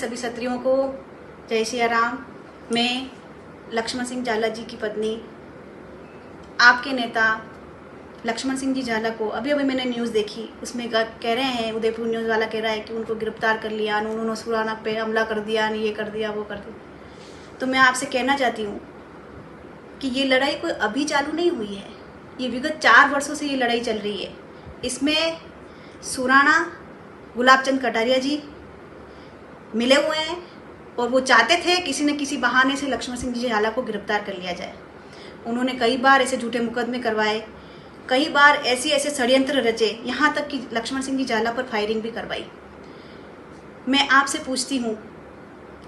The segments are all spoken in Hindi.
सभी क्षत्रियों को जय सिया राम। मैं लक्ष्मण सिंह झाला जी की पत्नी, आपके नेता लक्ष्मण सिंह जी झाला को अभी मैंने न्यूज़ देखी, उसमें कह रहे हैं, उदयपुर न्यूज़ वाला कह रहा है कि उनको गिरफ्तार कर लिया, उन्होंने सुराना पे हमला कर दिया, ये कर दिया वो कर दिया। तो मैं आपसे कहना चाहती हूँ कि ये लड़ाई कोई अभी चालू नहीं हुई है, ये विगत 4 वर्षों से ये लड़ाई चल रही है। इसमें सुराना गुलाबचंद कटारिया जी मिले हुए हैं और वो चाहते थे किसी न किसी बहाने से लक्ष्मण सिंह जी झाला को गिरफ्तार कर लिया जाए। उन्होंने कई बार ऐसे झूठे मुकदमे करवाए, कई बार ऐसे षड्यंत्र रचे, यहाँ तक कि लक्ष्मण सिंह जी झाला पर फायरिंग भी करवाई। मैं आपसे पूछती हूँ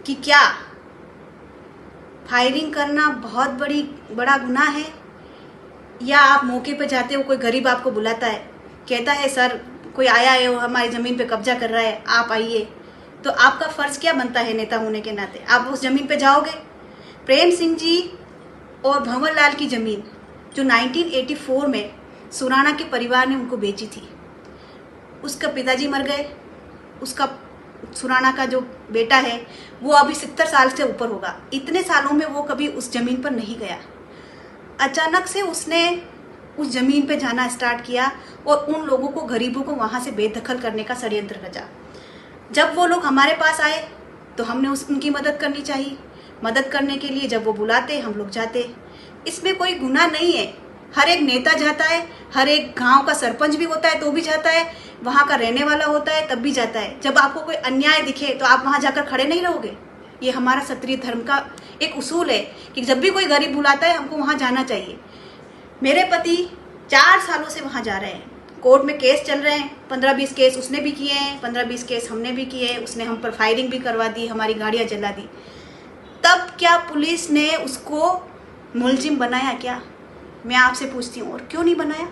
कि क्या फायरिंग करना बहुत बड़ा गुनाह है, या आप मौके पर जाते हो, कोई गरीब आपको बुलाता है, कहता है सर कोई आया है वो हमारी ज़मीन पे कब्जा कर रहा है, आप आइए, तो आपका फ़र्ज़ क्या बनता है नेता होने के नाते? आप उस ज़मीन पे जाओगे? प्रेम सिंह जी और भंवर लाल की ज़मीन जो 1984 में सुराना के परिवार ने उनको बेची थी, उसका पिताजी मर गए, उसका सुराना का जो बेटा है वो अभी 70 साल से ऊपर होगा, इतने सालों में वो कभी उस ज़मीन पर नहीं गया। अचानक से उसने उस ज़मीन पे जाना स्टार्ट किया और उन लोगों को, गरीबों को वहाँ से बेदखल करने का षड्यंत्र रचा। जब वो लोग हमारे पास आए तो हमने उनकी मदद करनी चाहिए। मदद करने के लिए जब वो बुलाते हम लोग जाते, इसमें कोई गुनाह नहीं है। हर एक नेता जाता है, हर एक गांव का सरपंच भी होता है तो भी जाता है, वहाँ का रहने वाला होता है तब भी जाता है। जब आपको कोई अन्याय दिखे तो आप वहाँ जाकर खड़े नहीं रहोगे। ये हमारा क्षत्रिय धर्म का एक उसूल है कि जब भी कोई गरीब बुलाता है हमको वहाँ जाना चाहिए। मेरे पति 4 सालों से वहाँ जा रहे हैं, कोर्ट में केस चल रहे हैं, 15-20 केस उसने भी किए हैं, 15-20 केस हमने भी किए हैं। उसने हम पर फायरिंग भी करवा दी, हमारी गाड़ियाँ जला दी। तब क्या पुलिस ने उसको मुलजिम बनाया क्या? मैं आपसे पूछती हूँ, और क्यों नहीं बनाया?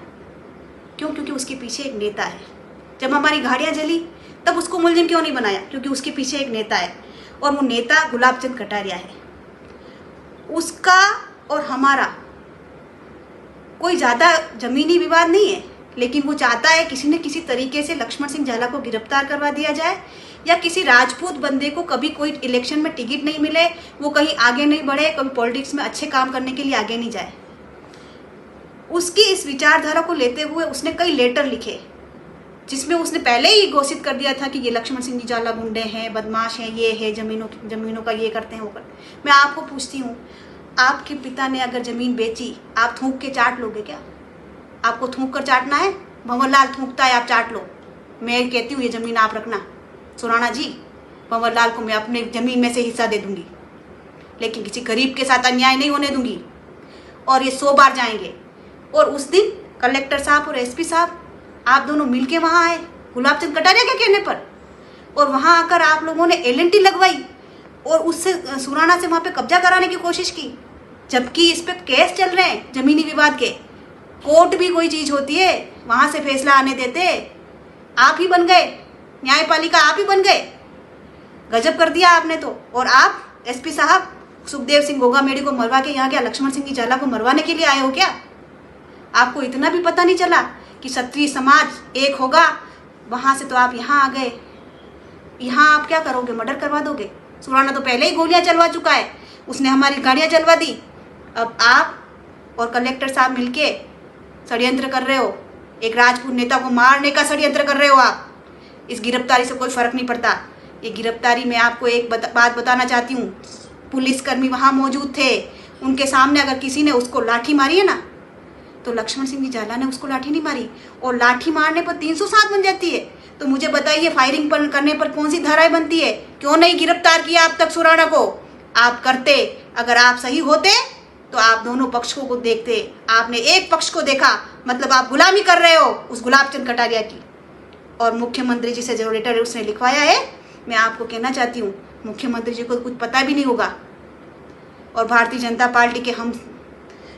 क्यों? क्योंकि उसके पीछे एक नेता है। जब हमारी गाड़ियाँ जली तब उसको मुलजिम क्यों नहीं बनाया? क्योंकि उसके पीछे एक नेता है और वो नेता गुलाबचंद कटारिया है। उसका और हमारा कोई ज़्यादा ज़मीनी विवाद नहीं है, लेकिन वो चाहता है किसी न किसी तरीके से लक्ष्मण सिंह झाला को गिरफ्तार करवा दिया जाए, या किसी राजपूत बंदे को कभी कोई इलेक्शन में टिकट नहीं मिले, वो कहीं आगे नहीं बढ़े, कभी पॉलिटिक्स में अच्छे काम करने के लिए आगे नहीं जाए। उसकी इस विचारधारा को लेते हुए उसने कई लेटर लिखे जिसमें उसने पहले ही घोषित कर दिया था कि ये लक्ष्मण सिंह जी झाला गुंडे हैं, बदमाश हैं, ये है, जमीनों का ये करते हैं वो करते। मैं आपको पूछती हूँ, आपके पिता ने अगर ज़मीन बेची, आप थूक के चाट लोगे क्या? आपको थूक कर चाटना है? भंवर लाल थूकता है, आप चाट लो। मैं कहती हूँ ये ज़मीन आप रखना सुराना जी, भंवर लाल को मैं अपने ज़मीन में से हिस्सा दे दूंगी, लेकिन किसी गरीब के साथ अन्याय नहीं होने दूंगी। और ये 100 बार जाएंगे। और उस दिन कलेक्टर साहब और एसपी साहब आप दोनों मिलके वहाँ आए गुलाबचंद कटारिया के कहने पर, और वहाँ आकर आप लोगों ने LNT लगवाई और उससे सुराना से वहाँ पे कब्जा कराने की कोशिश की, जबकि इस पर केस चल रहे हैं ज़मीनी विवाद के। कोर्ट भी कोई चीज़ होती है, वहाँ से फैसला आने देते। आप ही बन गए न्यायपालिका, आप ही बन गए। गजब कर दिया आपने तो। और आप एसपी साहब सुखदेव सिंह गोगामेड़ी को मरवा के यहाँ क्या लक्ष्मण सिंह जी झाला को मरवाने के लिए आए हो क्या? आपको इतना भी पता नहीं चला कि क्षत्रिय समाज एक होगा? वहाँ से तो आप यहाँ आ गए। यहाँ आप क्या करोगे? मर्डर करवा दोगे? सुराना तो पहले ही गोलियाँ चलवा चुका है, उसने हमारी गाड़ियाँ जलवा दी। अब आप और कलेक्टर साहब मिलके षड्यंत्र कर रहे हो, एक राजपूत नेता को मारने का षड्यंत्र कर रहे हो आप। इस गिरफ्तारी से कोई फर्क नहीं पड़ता। ये गिरफ्तारी में आपको एक बात बताना चाहती हूँ, पुलिसकर्मी वहाँ मौजूद थे, उनके सामने अगर किसी ने उसको लाठी मारी है ना, तो लक्ष्मण सिंह जी झाला ने उसको लाठी नहीं मारी, और लाठी मारने पर 307 बन जाती है। तो मुझे बताइए फायरिंग करने पर कौन सी धाराएं बनती है? क्यों नहीं गिरफ्तार किया अब तक सुराना को? आप करते, अगर आप सही होते तो आप दोनों पक्षों को देखते। आपने एक पक्ष को देखा, मतलब आप गुलामी कर रहे हो उस गुलाबचंद कटारिया की। और मुख्यमंत्री जी से जो लेटर उसने लिखवाया है, मैं आपको कहना चाहती हूँ मुख्यमंत्री जी को कुछ पता भी नहीं होगा। और भारतीय जनता पार्टी के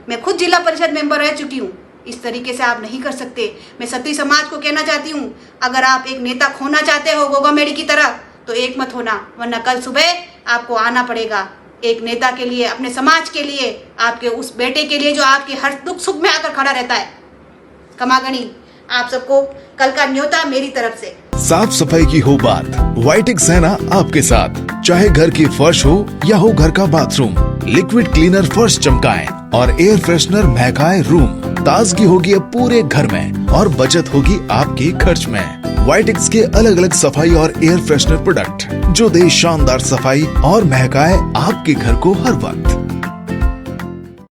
मैं खुद जिला परिषद मेंबर रह चुकी हूँ। इस तरीके से आप नहीं कर सकते। मैं क्षत्रिय समाज को कहना चाहती हूँ, अगर आप एक नेता खोना चाहते हो गोगामेड़ी की तरह, तो एक मत होना, वरना कल सुबह आपको आना पड़ेगा एक नेता के लिए, अपने समाज के लिए, आपके उस बेटे के लिए जो आपके हर दुख सुख में आकर खड़ा रहता है। कमागणी आप सबको कल का न्योता मेरी तरफ से। साफ सफाई की हो बात, वाइटेक्स है ना आपके साथ। चाहे घर की फर्श हो या हो घर का बाथरूम, लिक्विड क्लीनर फर्श चमकाएं और एयर फ्रेशनर महकाए रूम। ताजगी होगी अब पूरे घर में और बचत होगी आपके खर्च में। वाइटेक्स के अलग अलग सफाई और एयर फ्रेशनर प्रोडक्ट जो दे शानदार सफाई और महकाए आपके घर को हर वक्त।